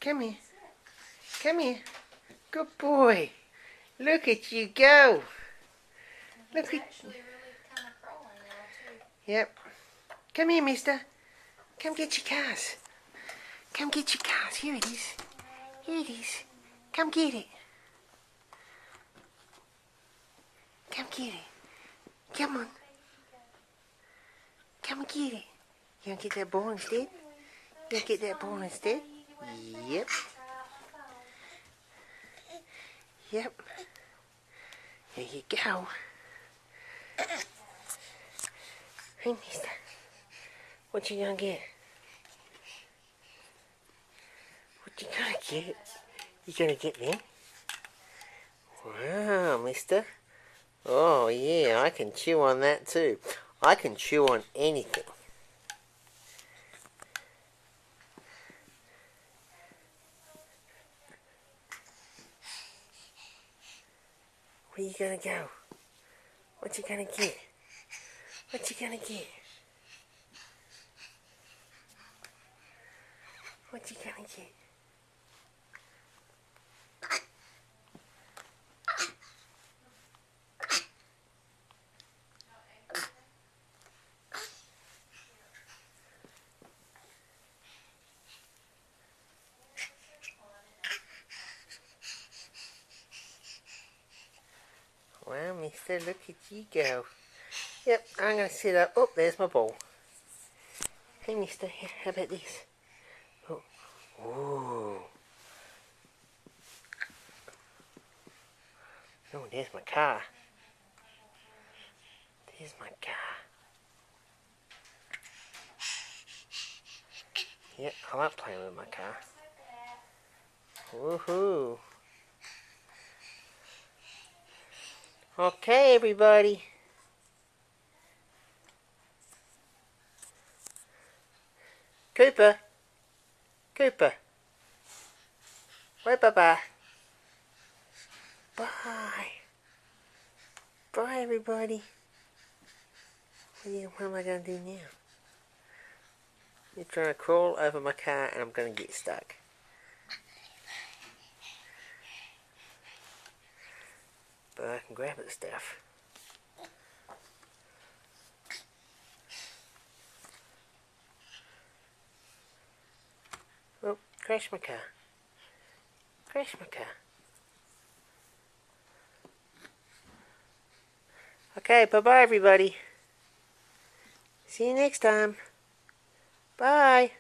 Come here. Come here. Good boy. Look at you go. Look at actually really kind of crawling now too. Yep. Come here, mister. Come get your cars. Come get your cars. Here it is. Here it is. Come get it. Come get it. Come on. Come get it. You want to get that ball instead? You want to get that ball instead? Yep. Yep. There you go. Hey, mister. What you gonna get? What you gonna get? You gonna get me? Wow, mister. Oh, yeah, I can chew on that too. I can chew on anything. Where you gonna go? What you gonna get? What you gonna get? What you gonna get? Well, mister, look at you go. Yep, I'm going to sit up. Oh, there's my ball. Hey, mister, here, how about this? Oh. Ooh. Oh, there's my car. There's my car. Yep, I like playing with my car. Woohoo. Okay, everybody. Cooper. Cooper. Bye-bye. Bye. Bye, everybody. What am I going to do now? You're trying to crawl over my car and I'm going to get stuck. But I can grab at stuff. Oh, crash my car. Crash my car. Okay, bye-bye everybody. See you next time. Bye.